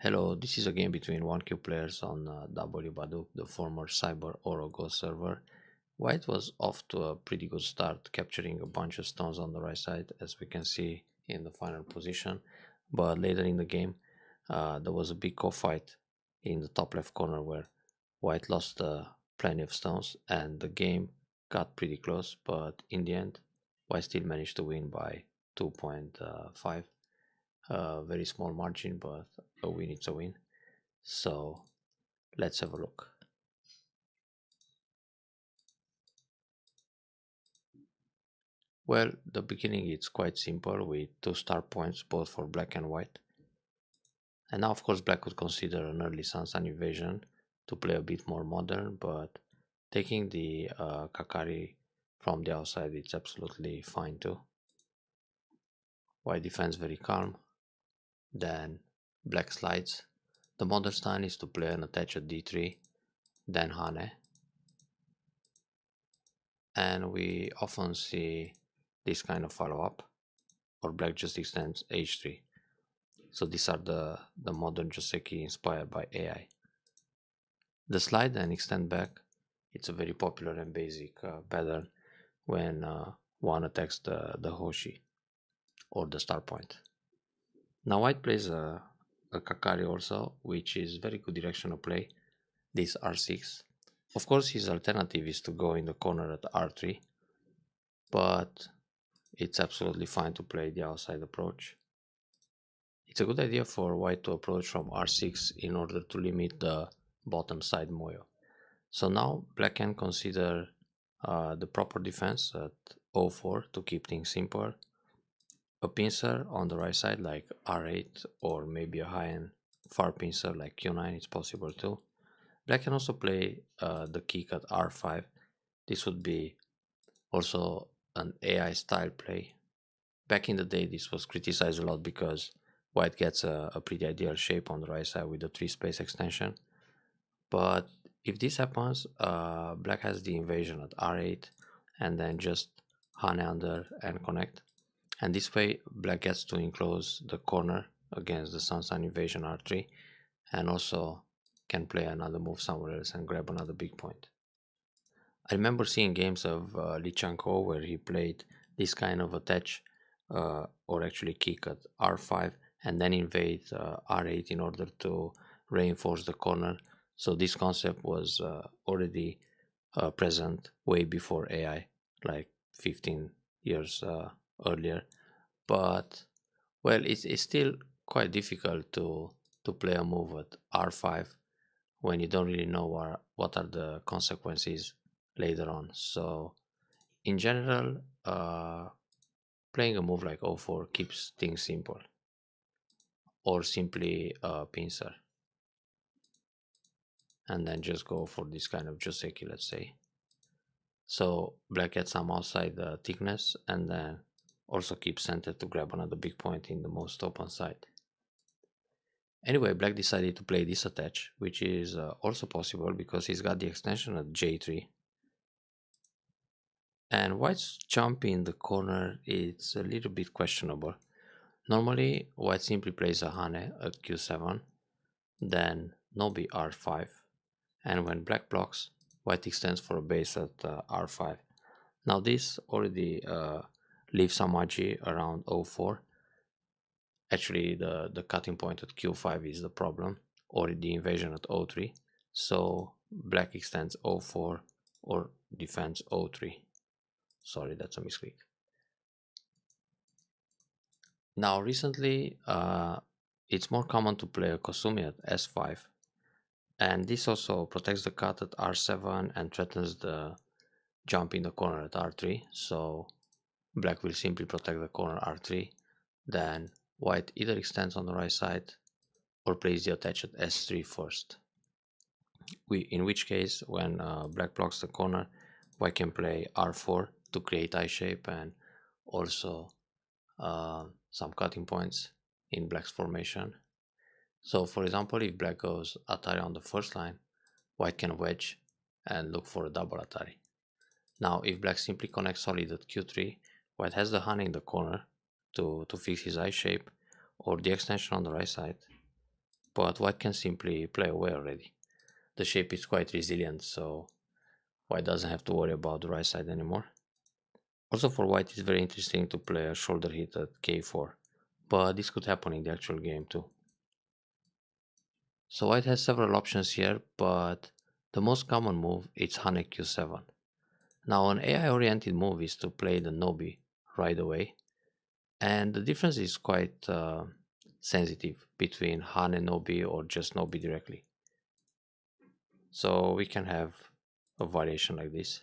Hello, this is a game between 1Q players on WBaduk, the former Cyber Oro Go server. White was off to a pretty good start, capturing a bunch of stones on the right side, as we can see in the final position. But later in the game, there was a big co-fight in the top left corner where White lost plenty of stones, and the game got pretty close. But in the end, White still managed to win by 2.5. A very small margin, but a win is a win. So let's have a look. Well, the beginning is quite simple with two start points both for black and white. And now of course black could consider an early Sansan invasion to play a bit more modern, but taking the Kakari from the outside it's absolutely fine too. White defends very calm, then black slides. The modern style is to play an attach at d3, then Hane, and we often see this kind of follow-up, or black just extends h3. So these are the modern Joseki inspired by AI. The slide and extend back, it's a very popular and basic pattern when one attacks the Hoshi or the star point. Now white plays a Kakari also, which is very good directional play, this r6. Of course his alternative is to go in the corner at r3, but it's absolutely fine to play the outside approach. It's a good idea for white to approach from r6 in order to limit the bottom side moyo. So now black can consider the proper defense at o4 to keep things simple. A pincer on the right side like r8, or maybe a high end far pincer like q9 is possible too. Black can also play the kick at r5. This would be also an AI style play. Back in the day this was criticized a lot because white gets a pretty ideal shape on the right side with the 3 space extension. But if this happens, black has the invasion at r8 and then just Hane under and connect. And this way black gets to enclose the corner against the Sansan invasion r3, and also can play another move somewhere else and grab another big point. I remember seeing games of lxqydj Go where he played this kind of attach or actually kick at r5 and then invade r8 in order to reinforce the corner. So this concept was already present way before AI, like 15 years earlier. But well, it's still quite difficult to play a move at r5 when you don't really know what are the consequences later on. So in general, playing a move like o4 keeps things simple, or simply pincer and then just go for this kind of Joseki, let's say. So black gets some outside thickness and then also keep center to grab another big point in the most open side. Anyway, black decided to play this attach, which is also possible because he's got the extension at j3. And white's jump in the corner is a little bit questionable. Normally, white simply plays a Hane at q7, then Nobi r5, and when black blocks, white extends for a base at r5. Now this already leaves some ag around o4. Actually, the cutting point at q5 is the problem, or the invasion at o3. So black extends o4 or defends o3. Sorry, that's a misclick. Now recently, it's more common to play a Kosumi at s5, and this also protects the cut at r7 and threatens the jump in the corner at r3. So black will simply protect the corner r3, then white either extends on the right side or plays the attach at s3 first. In which case, when black blocks the corner, white can play r4 to create I shape and also some cutting points in black's formation. So for example, if black goes Atari on the first line, white can wedge and look for a double Atari. Now if black simply connects solid at q3, white has the Hane in the corner to fix his I shape or the extension on the right side. but white can simply play away already. The shape is quite resilient, so white doesn't have to worry about the right side anymore. Also for white, it's very interesting to play a shoulder hit at k4, but this could happen in the actual game too. So white has several options here, but the most common move is Hane q7. Now an AI-oriented move is to play the Nobi right away, and the difference is quite sensitive between Hane Nobi or just Nobi directly. So we can have a variation like this,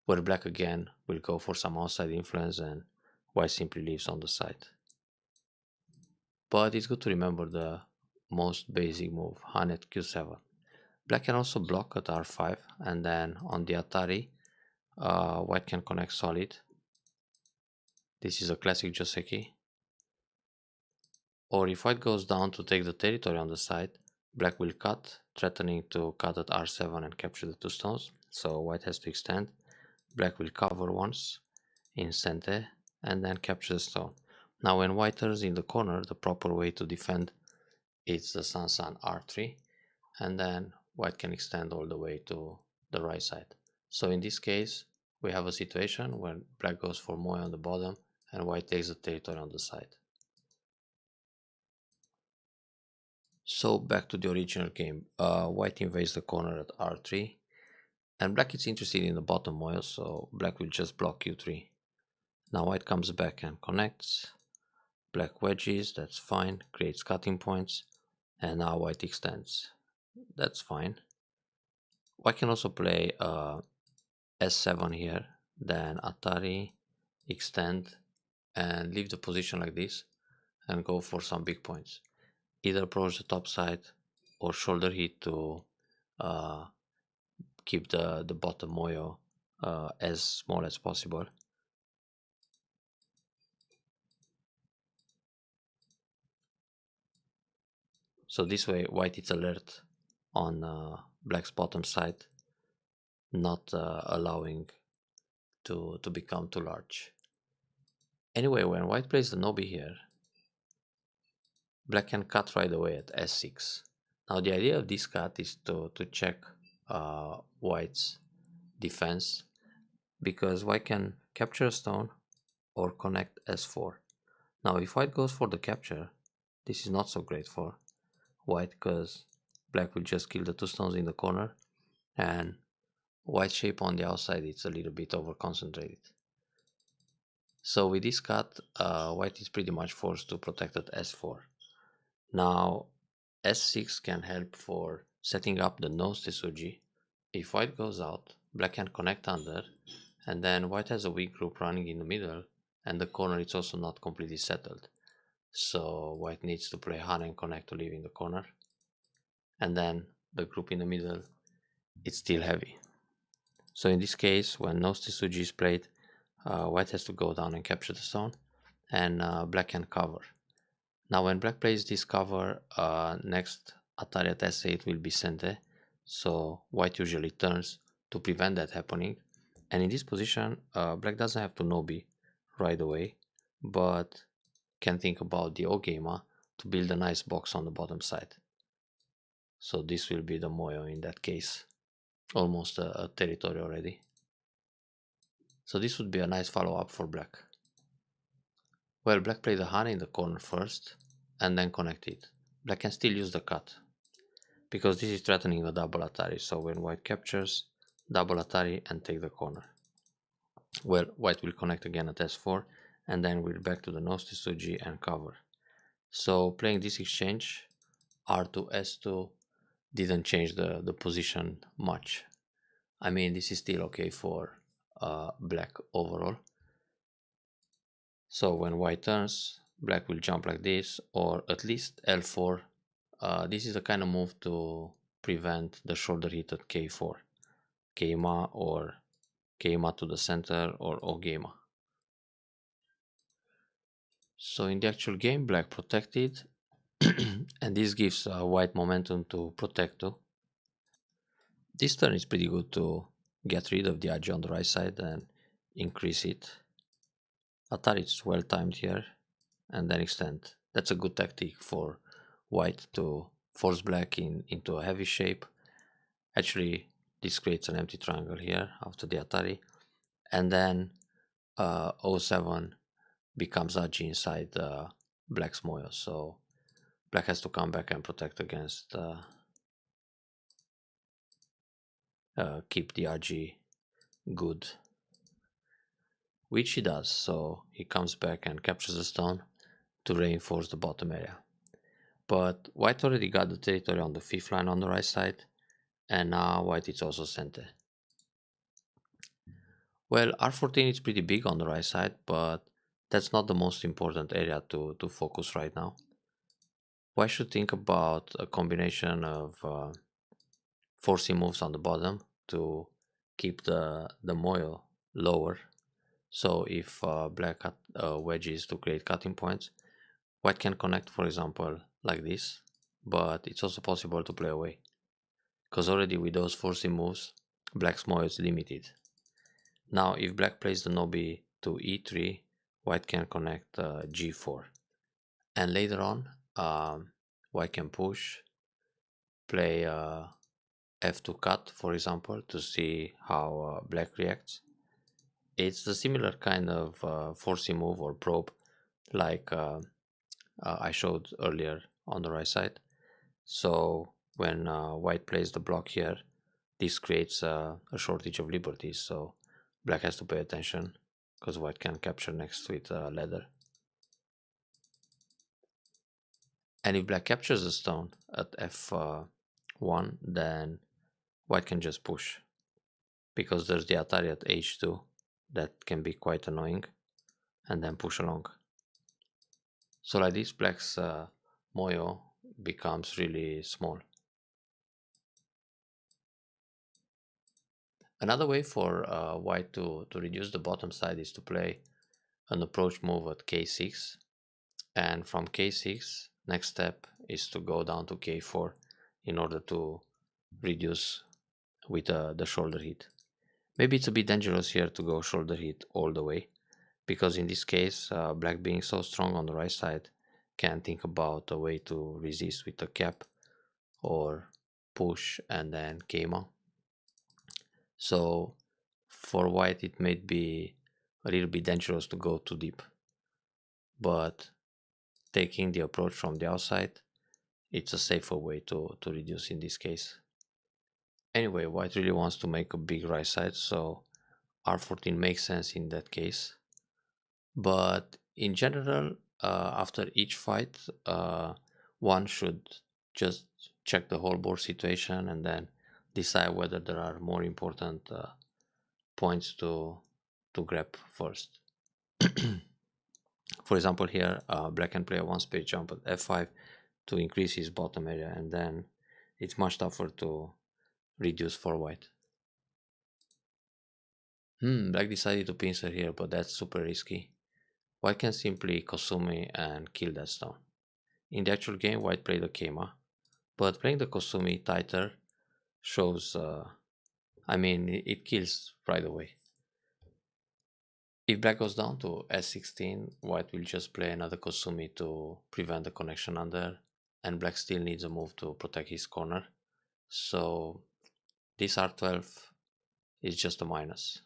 where black again will go for some outside influence and white simply leaves on the side. But it's good to remember the most basic move, Hane at q7. Black can also block at r5, and then on the Atari, white can connect solid. This is a classic Joseki. Or if white goes down to take the territory on the side, black will cut, threatening to cut at r7 and capture the two stones. So white has to extend. Black will cover once in Sente and then capture the stone. Now when white turns in the corner, the proper way to defend is the Sansan r3, and then white can extend all the way to the right side. So in this case, we have a situation where black goes for Moe on the bottom and white takes the territory on the side. So back to the original game, white invades the corner at r3, and black is interested in the bottom Moe, so black will just block q3. Now white comes back and connects, black wedges, that's fine, creates cutting points, and now white extends, that's fine. White can also play s7 here, then Atari, extend, and leave the position like this, and go for some big points. Either approach the top side or shoulder hit to keep the bottom Moyo as small as possible. So this way white is alert on black's bottom side, not allowing to become too large. Anyway, when white plays the Nobi here, black can cut right away at s6. Now the idea of this cut is to check white's defense, because white can capture a stone or connect s4. Now if white goes for the capture, this is not so great for white, because black will just kill the two stones in the corner, and white shape on the outside it's a little bit over concentrated. So with this cut, white is pretty much forced to protect at s4. Now s6 can help for setting up the nose Tetsuji. If white goes out, black can connect under, and then white has a weak group running in the middle, and the corner is also not completely settled. So white needs to play Hana and connect to leave in the corner, and then the group in the middle, it's still heavy. So in this case, when nose Tetsuji is played, white has to go down and capture the stone, and black can cover. Now when black plays this cover, next Atari at s8 will be Sente, so white usually turns to prevent that happening. And in this position, black doesn't have to Nobi right away, but can think about the Ogema to build a nice box on the bottom side. So this will be the Moyo in that case, almost a territory already. So this would be a nice follow-up for black. Well, black played the Hana in the corner first, and then connected. Black can still use the cut, because this is threatening a double Atari, so when white captures, double Atari and take the corner. Well, white will connect again at s4, and then we're back to the nose Tetsuji and cover. So playing this exchange, r2, s2, didn't change the position much. I mean, this is still okay for black overall. So when white turns, black will jump like this, or at least L4. This is the kind of move to prevent the shoulder hit at K4. Keima or Keima to the center, or Ogema. So in the actual game, black protected, and this gives white momentum to protect too. This turn is pretty good to get rid of the Aji on the right side and increase it. Atari is well timed here, and then extend. That's a good tactic for white to force black into a heavy shape. Actually, this creates an empty triangle here after the Atari, and then 07 becomes Aji inside black's Moyo. So black has to come back and protect against keep the Aji good, which he does. So he comes back and captures the stone to reinforce the bottom area. But white already got the territory on the 5th line on the right side, and now white is also center. Well, R14 is pretty big on the right side, but that's not the most important area to focus right now. White should think about a combination of forcing moves on the bottom to keep the Moyo lower. So if black wedges to create cutting points, white can connect, for example, like this, but it's also possible to play away, because already with those forcing moves, black's Moyo is limited. Now if black plays the Nobi to e3, white can connect g4, and later on white can push, play f2 cut, for example, to see how black reacts. It's a similar kind of forcing move or probe like I showed earlier on the right side. So when white plays the block here, this creates a shortage of liberties, so black has to pay attention because white can capture next with leather. And if black captures the stone at f1, then white can just push, because there's the Atari at h2 that can be quite annoying, and then push along. So like this, black's Moyo becomes really small. Another way for white to reduce the bottom side is to play an approach move at k6, and from k6 next step is to go down to k4 in order to reduce with the shoulder hit. Maybe it's a bit dangerous here to go shoulder hit all the way, because in this case black being so strong on the right side can think about a way to resist with a cap or push and then keima. So for white it may be a little bit dangerous to go too deep, but taking the approach from the outside, it's a safer way to reduce in this case. Anyway, white really wants to make a big right side, so r14 makes sense in that case. But in general, after each fight, one should just check the whole board situation and then decide whether there are more important points to grab first. For example, here black can play a one space jump at f5 to increase his bottom area, and then it's much tougher to reduce for white. Black decided to pincer here, but that's super risky. White can simply Kosumi and kill that stone. In the actual game, white played a Keima, but playing the Kosumi tighter shows, it kills right away. If black goes down to s16, white will just play another Kosumi to prevent the connection under, and black still needs a move to protect his corner. So this r12 is just a minus.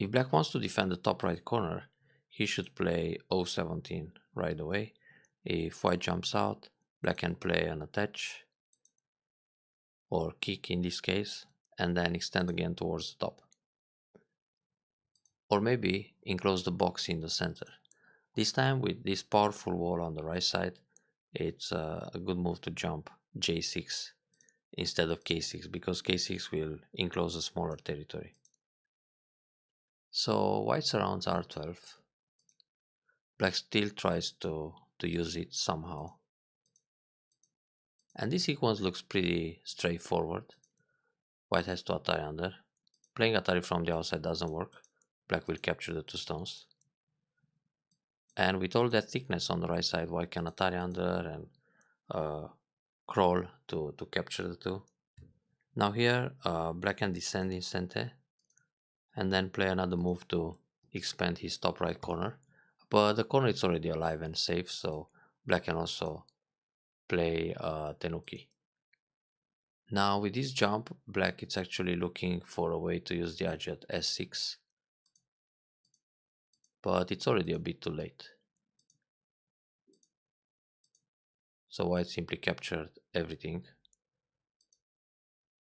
If black wants to defend the top right corner, he should play o17 right away. If white jumps out, black can play an attach or kick in this case, and then extend again towards the top. Or maybe enclose the box in the center. This time with this powerful wall on the right side, it's a good move to jump j6 instead of k6, because k6 will enclose a smaller territory. So white surrounds r12. Black still tries to use it somehow. And this sequence looks pretty straightforward. White has to Atari under. Playing Atari from the outside doesn't work. Black will capture the two stones. And with all that thickness on the right side, white can Atari under and crawl to capture the two. Now here, black can descend in center and then play another move to expand his top right corner. But the corner is already alive and safe, so black can also play tenuki. Now with this jump, black is actually looking for a way to use the edge at s6, but it's already a bit too late. So white simply captured everything.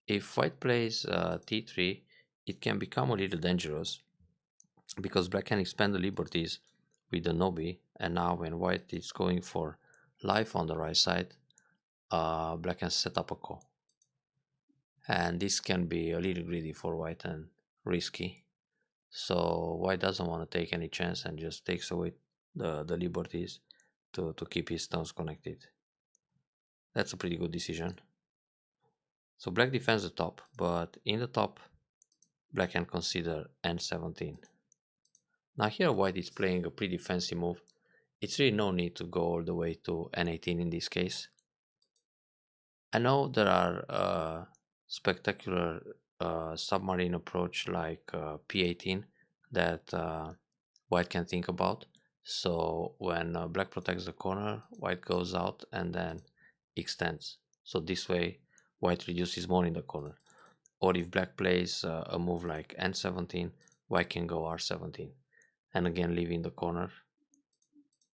If white plays t3, it can become a little dangerous because black can expand the liberties with the nobi, and now when white is going for life on the right side, black can set up a call. And this can be a little greedy for white and risky. So white doesn't want to take any chance and just takes away the liberties to keep his stones connected. That's a pretty good decision. So black defends the top, but in the top, black can consider n17. Now here white is playing a pretty fancy move. It's really no need to go all the way to n18 in this case. I know there are spectacular submarine approach like p18 that white can think about. So when black protects the corner, white goes out and then extends. So this way white reduces more in the corner. Or if black plays a move like n17, white can go r17 and again leaving the corner.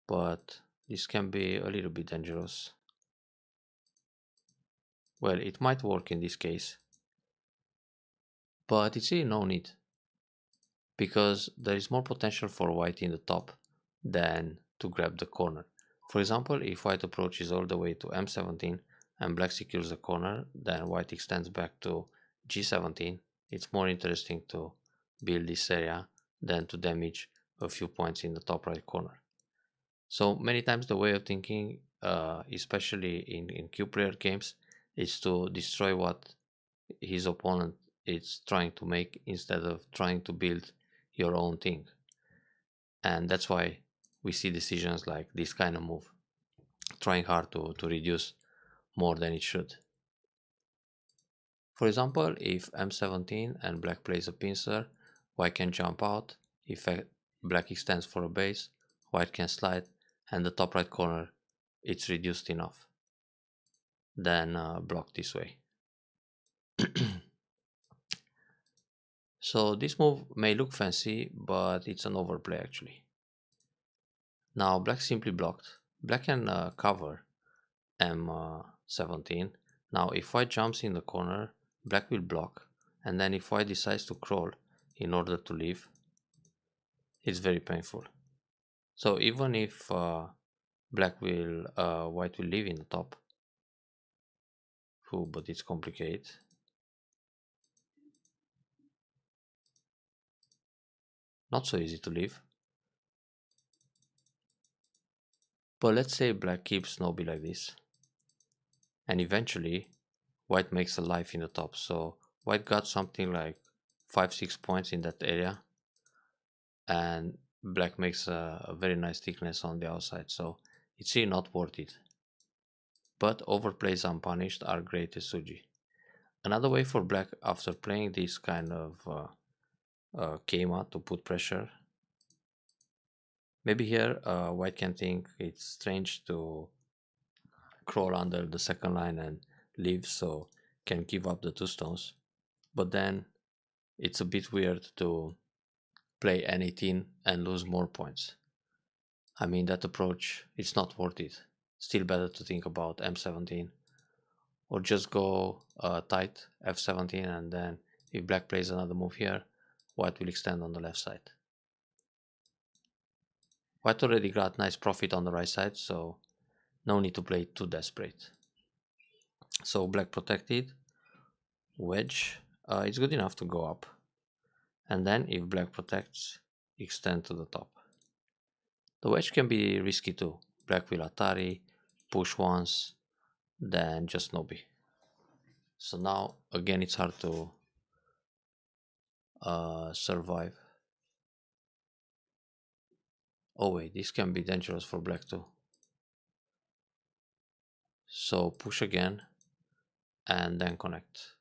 But this can be a little bit dangerous. Well, it might work in this case, but it's really no need, because there is more potential for white in the top than to grab the corner. For example, if white approaches all the way to m17 and black secures the corner, then white extends back to g17. It's more interesting to build this area than to damage a few points in the top right corner. So many times the way of thinking, especially in cube player games, is to destroy what his opponent is trying to make instead of trying to build your own thing. And that's why we see decisions like this kind of move, trying hard to reduce more than it should. For example, if m17 and black plays a pincer, white can jump out. If black extends for a base, white can slide, and the top right corner it's reduced enough. Then block this way. So this move may look fancy, but it's an overplay actually. Now black simply blocked. Black can cover m17. Now if white jumps in the corner, black will block, and then if white decides to crawl in order to leave, it's very painful. So even if white will leave in the top, but it's complicated. Not so easy to leave. But let's say black keeps nobi like this, and eventually white makes a life in the top. So white got something like 5-6 points in that area, and black makes a very nice thickness on the outside. So it's really not worth it. But overplays unpunished are great as Suji. Another way for black after playing this kind of Keima to put pressure. Maybe here white can think it's strange to crawl under the second line and leave, so can give up the 2 stones. But then it's a bit weird to play n18 and lose more points. I mean, that approach, it's not worth it. Still better to think about m17 or just go tight f17, and then if black plays another move here, white will extend on the left side. White already got nice profit on the right side, so no need to play too desperate. So black protected, wedge, it's good enough to go up. And then if black protects, extend to the top. The wedge can be risky too. Black will Atari, push once, then just nobi. So now again it's hard to survive. Oh wait, this can be dangerous for black too. So push again and then connect.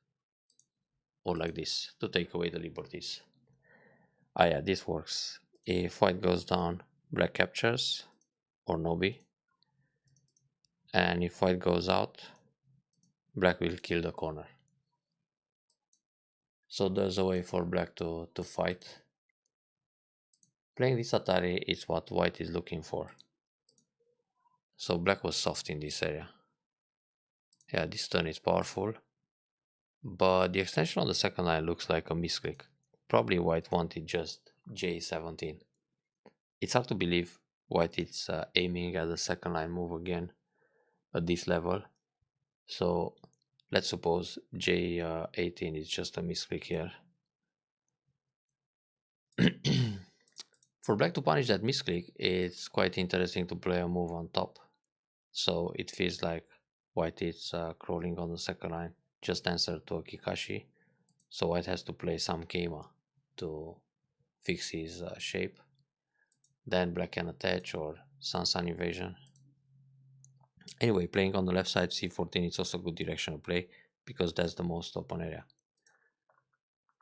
Or like this to take away the liberties. Ah yeah, this works. If white goes down, black captures or nobi. and if white goes out, black will kill the corner. So there's a way for black to fight. Playing this Atari is what white is looking for. So black was soft in this area. Yeah, this turn is powerful, but the extension on the second line looks like a misclick. Probably white wanted just J17. It's hard to believe white is aiming at the second line move again at this level. So let's suppose J18 is just a misclick here. For black to punish that misclick, it's quite interesting to play a move on top. So it feels like white is crawling on the second line, just answer to a Kikashi. So white has to play some Keima to fix his shape. Then black can attach or Sansan invasion. Anyway, playing on the left side C14 is also a good direction to play because that's the most open area.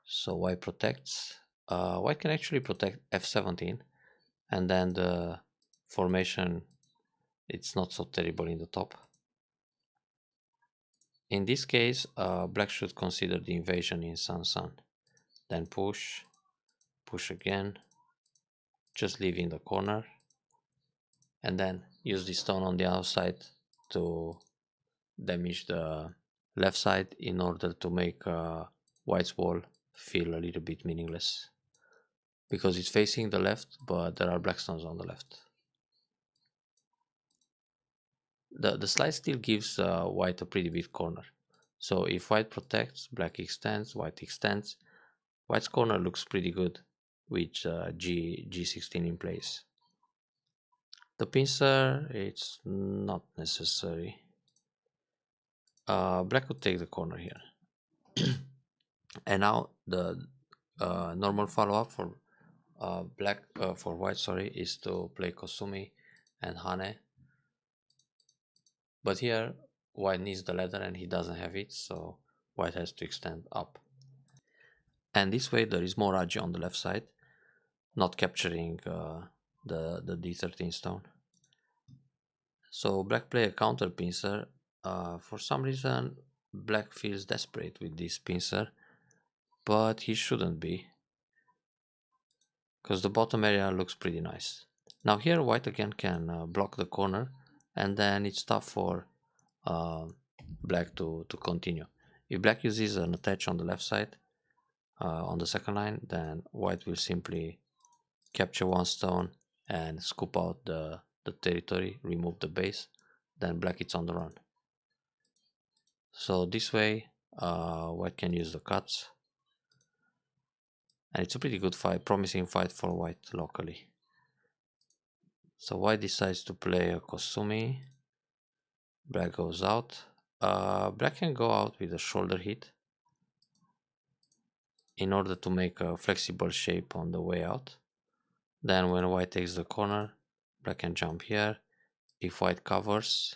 So white protects. White can actually protect F17, and then the formation, it's not so terrible in the top. In this case, black should consider the invasion in Sansan. Then push again, just leave in the corner, and then use the stone on the outside to damage the left side in order to make white's wall feel a little bit meaningless. Because it's facing the left, but there are black stones on the left. The slide still gives white a pretty big corner. So if white protects, black extends, white extends. White's corner looks pretty good with G16 in place. The pincer, it's not necessary. Black could take the corner here. And now the normal follow-up for for white, sorry, is to play Kosumi and Hane. But here white needs the ladder and he doesn't have it, so white has to extend up. And this way there is more Raji on the left side, not capturing the D13 stone. So black play a counter pincer. For some reason black feels desperate with this pincer, but he shouldn't be, because the bottom area looks pretty nice. Now here white again can block the corner, and then it's tough for black to continue. If black uses an attach on the left side, on the second line, then white will simply capture one stone and scoop out the territory, remove the base, then black is on the run. So this way white can use the cuts, and it's a pretty good fight, promising fight for white locally. So white decides to play a Kosumi. Black goes out. Black can go out with a shoulder hit in order to make a flexible shape on the way out. Then when white takes the corner, black can jump here. If white covers,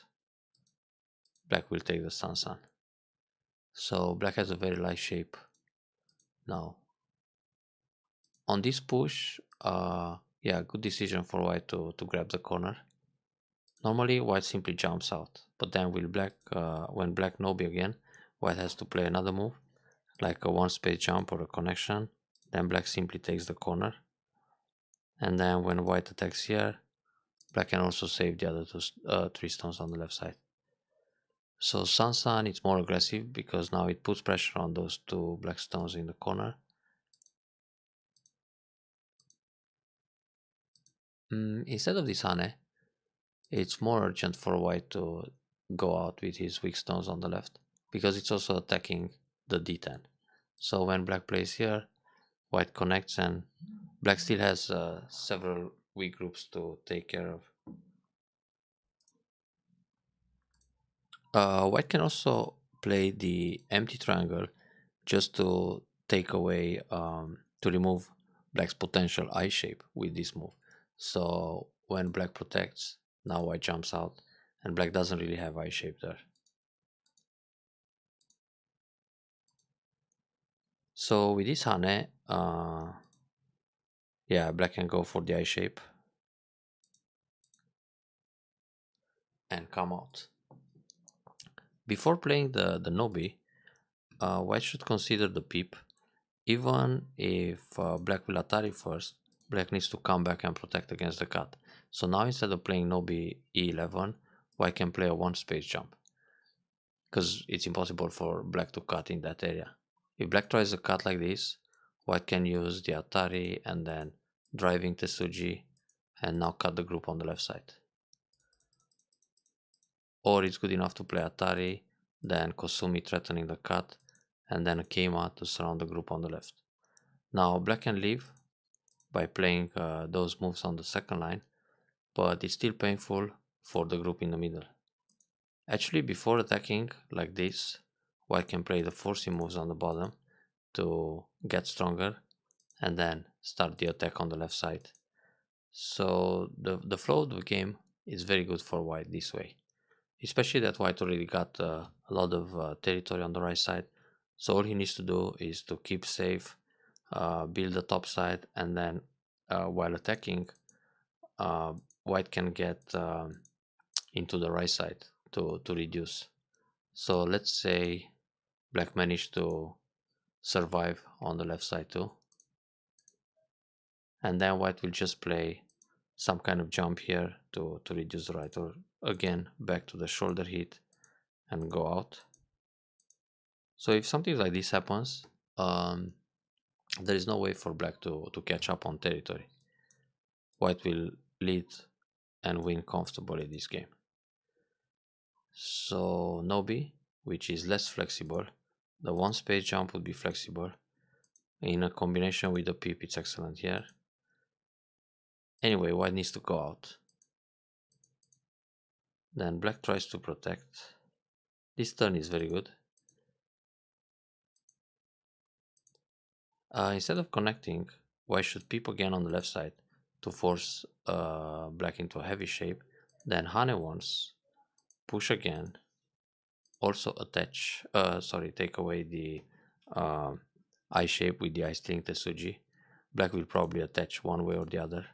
black will take the Sansan. So black has a very light shape now. On this push, yeah, good decision for white to grab the corner. Normally white simply jumps out, but then when black Nobi again, white has to play another move, like a one space jump or a connection. Then black simply takes the corner. And then when white attacks here, black can also save the other three stones on the left side. So Sansan is more aggressive because now it puts pressure on those two black stones in the corner. Instead of this Hane, it's more urgent for white to go out with his weak stones on the left, because it's also attacking the D10. So when black plays here, white connects, and black still has several weak groups to take care of. White can also play the empty triangle just to take away, to remove black's potential I shape with this move. So when black protects, now white jumps out, and black doesn't really have I shape there. So with this Hane, yeah, black can go for the I shape and come out. Before playing the Nobi, white should consider the peep. Even if black will Atari first, black needs to come back and protect against the cut. So now instead of playing Nobi E11, white can play a one space jump, because it's impossible for black to cut in that area. If black tries a cut like this, white can use the Atari and then driving Tesuji and now cut the group on the left side. Or it's good enough to play Atari, then Kosumi threatening the cut, and then a Keima to surround the group on the left. Now black can leave by playing those moves on the second line, but it's still painful for the group in the middle. Actually, before attacking like this, white can play the forcing moves on the bottom to get stronger and then start the attack on the left side. So the flow of the game is very good for white this way, especially that white already got a lot of territory on the right side. So all he needs to do is to keep safe, build the top side, and then while attacking, white can get into the right side to reduce. So let's say black managed to survive on the left side too, and then white will just play some kind of jump here to reduce the right, or again back to the shoulder hit and go out. So if something like this happens, there is no way for black to catch up on territory. White will lead and win comfortably this game. So Nobi, which is less flexible, the one space jump would be flexible. In a combination with the peep, it's excellent here. Anyway, white needs to go out. Then black tries to protect. This turn is very good. Instead of connecting, white should peep again on the left side to force black into a heavy shape. Then Hane once, push again, also attach, take away the eye shape with the eye stealing Tesuji. Black will probably attach one way or the other.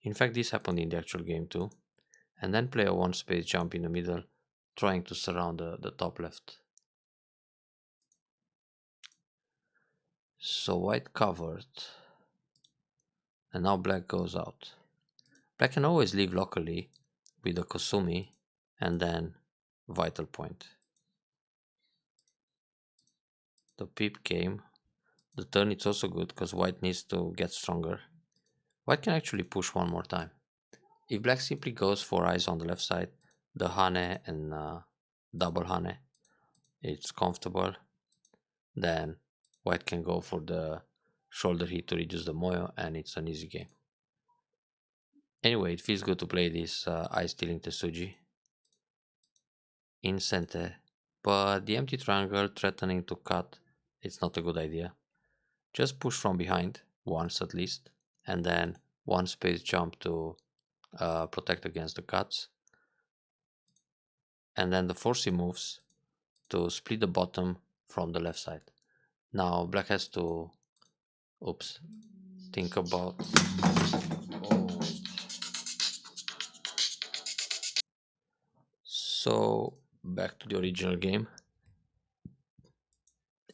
In fact, this happened in the actual game too. And then play a one space jump in the middle, trying to surround the top left. So white covered, and now black goes out. Black can always leave locally with the Kosumi and then vital point. The peep came. The turn is also good because white needs to get stronger. White can actually push one more time. If black simply goes for eyes on the left side, the Hane and double Hane, it's comfortable. Then white can go for the shoulder hit to reduce the moyo, and it's an easy game. Anyway, it feels good to play this eye stealing Tesuji in center, but the empty triangle threatening to cut, it's not a good idea. Just push from behind once at least, and then one space jump to protect against the cuts, and then the forcing moves to split the bottom from the left side. Now black has to think about So back to the original game.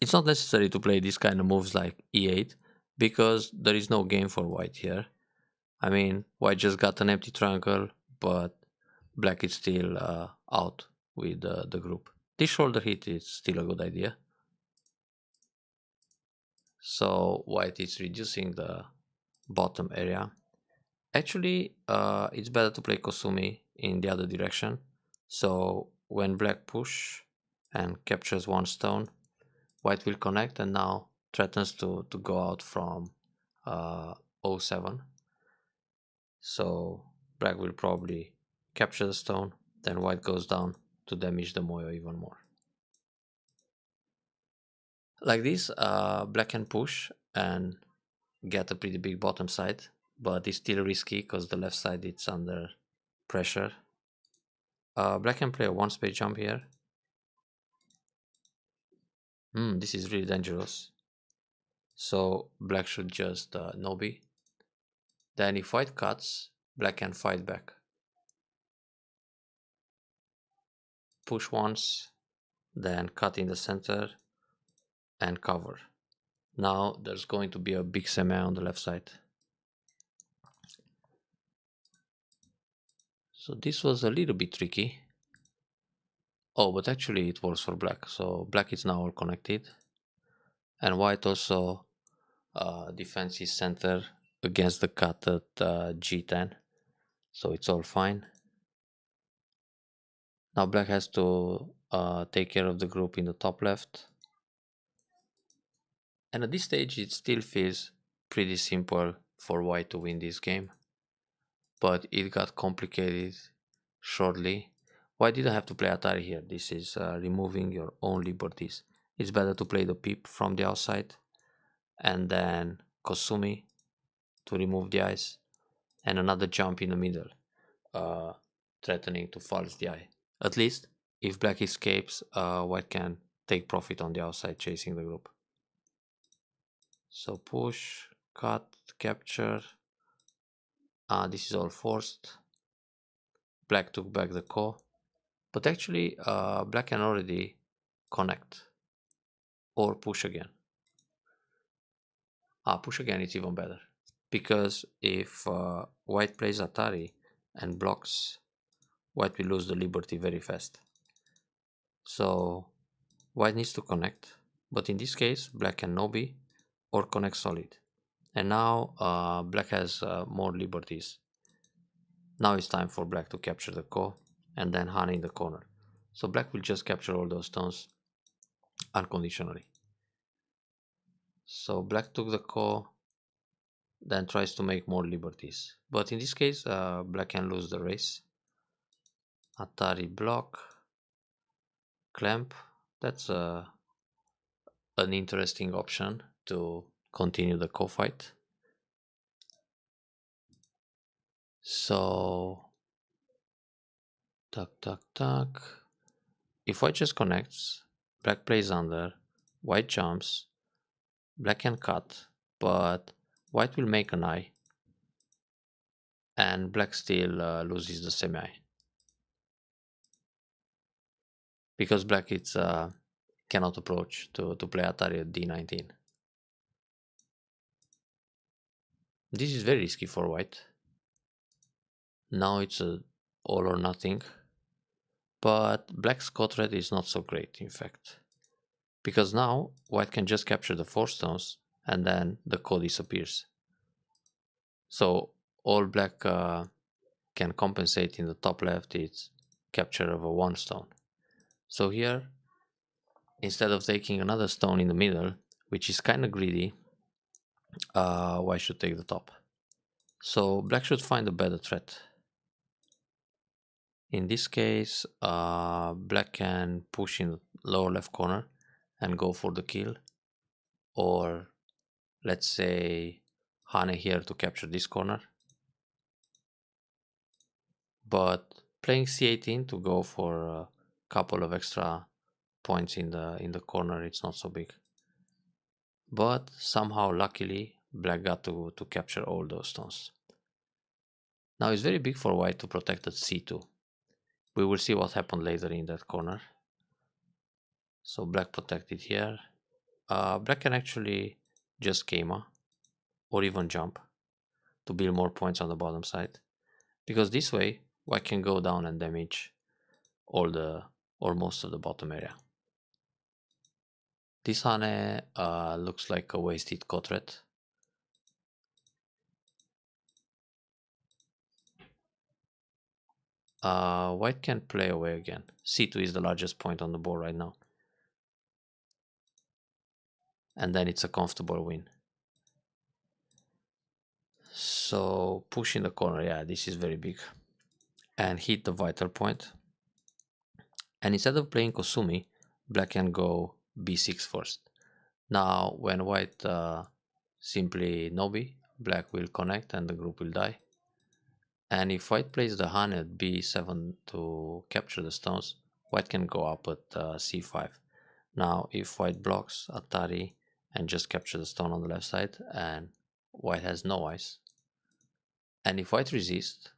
It's not necessary to play these kind of moves like e8 because there is no game for white here. I mean, white just got an empty triangle, but black is still out with the group. This shoulder hit is still a good idea. So white is reducing the bottom area. Actually, it's better to play Kosumi in the other direction. So when black push and captures one stone, white will connect and now threatens to go out from 07. So black will probably capture the stone, then white goes down to damage the moyo even more. Like this, black can push and get a pretty big bottom side, but it's still risky because the left side is under pressure. Black can play a one space jump here. This is really dangerous. So black should just Nobi. Then if white cuts, black can fight back. Push once, then cut in the center and cover. Now there's going to be a big semi on the left side. So this was a little bit tricky. Oh, but actually it works for black. So black is now all connected, and white also defends his center against the cut at G10. So it's all fine. Now black has to take care of the group in the top left. And at this stage it still feels pretty simple for white to win this game. But it got complicated shortly. White didn't have to play Atari here. This is removing your own liberties. It's better to play the peep from the outside and then Kosumi to remove the eyes and another jump in the middle, threatening to false the eye. At least if black escapes, white can take profit on the outside chasing the group. So push, cut, capture. This is all forced. Black took back the ko, but actually black can already connect or push again. Push again is even better, because if white plays Atari and blocks, white will lose the liberty very fast. So white needs to connect, but in this case black can Nobi or connect solid. And now black has more liberties. Now it's time for black to capture the ko and then Hane in the corner. So black will just capture all those stones unconditionally. So black took the ko, then tries to make more liberties. But in this case, black can lose the race. Atari block, clamp. That's an interesting option to continue the ko fight. So, tuck. If white just connects, black plays under, white jumps, black can cut, but white will make an eye, and black still loses the semi. Because black it's cannot approach to play Atari at D19. This is very risky for white. Now it's a all or nothing. But black's ko threat is not so great, in fact. Because now white can just capture the 4 stones and then the ko disappears. So all black can compensate in the top left is capture of a 1 stone. So here, instead of taking another stone in the middle, which is kind of greedy, white should take the top. So black should find a better threat. In this case, black can push in the lower left corner and go for the kill, or let's say Hane here to capture this corner. But playing c18 to go for a couple of extra points in the corner, it's not so big. But somehow, luckily, black got to capture all those stones. Now it's very big for white to protect at c2. We will see what happened later in that corner. So black protected here. Black can actually just Keima or even jump to build more points on the bottom side, because this way white can go down and damage all the or most of the bottom area. This Hane looks like a wasted ko threat. White can play away again. c2 is the largest point on the board right now, and then it's a comfortable win. So push in the corner, yeah, this is very big, and hit the vital point. And instead of playing Kosumi, black can go b6 first. Now when white simply Nobi, black will connect and the group will die. And if white plays the Hane at b7 to capture the stones, white can go up at c5. Now if white blocks Atari and just capture the stone on the left side, and white has no eyes. And if white resists,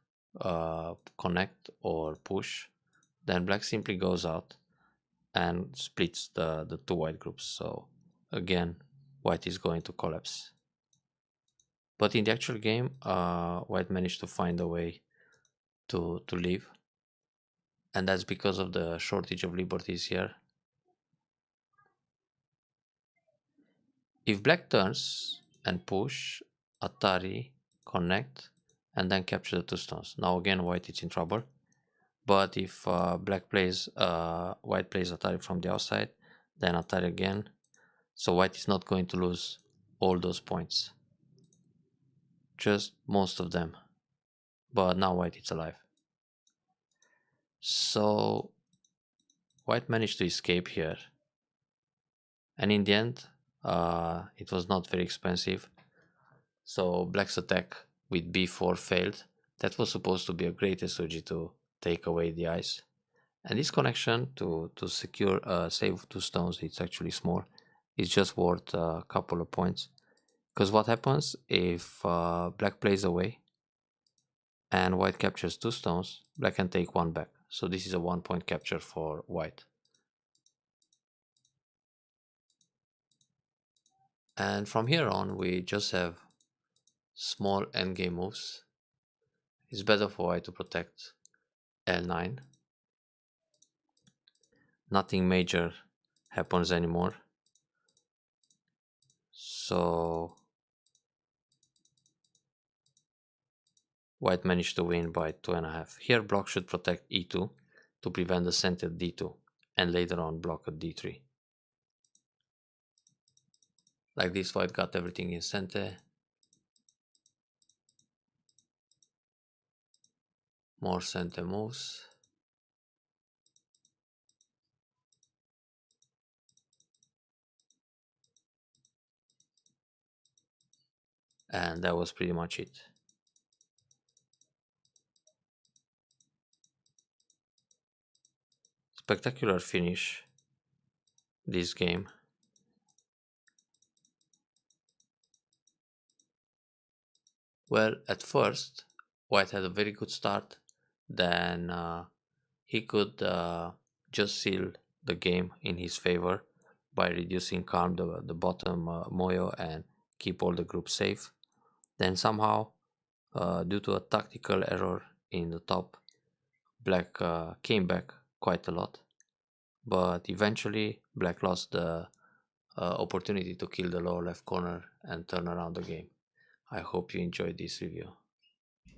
connect or push, then black simply goes out and splits the two white groups. So again, white is going to collapse. But in the actual game, white managed to find a way to leave, and that's because of the shortage of liberties here. If black turns and push, Atari connect and then capture the two stones. Now again, white is in trouble. But if white plays Atari from the outside, then Atari again. So white is not going to lose all those points, just most of them. But now white is alive. So white managed to escape here, and in the end, it was not very expensive. So black's attack with b4 failed. That was supposed to be a great SOG to take away the ice. And this connection to secure save two stones, it's actually small. It's just worth a couple of points. Because what happens if black plays away and white captures two stones, black can take one back. So this is a 1 point capture for white. And from here on, we just have small endgame moves. It's better for white to protect L9. Nothing major happens anymore. So white managed to win by 2.5. Here block should protect e2 to prevent the center d2 and later on block at d3. Like this, white got everything in center. More center moves. And that was pretty much it. Spectacular finish this game. Well, at first, white had a very good start. Then he could just seal the game in his favor by reducing calm the bottom moyo and keep all the groups safe. Then somehow, due to a tactical error in the top, black came back quite a lot. But eventually, black lost the opportunity to kill the lower left corner and turn around the game. I hope you enjoyed this review.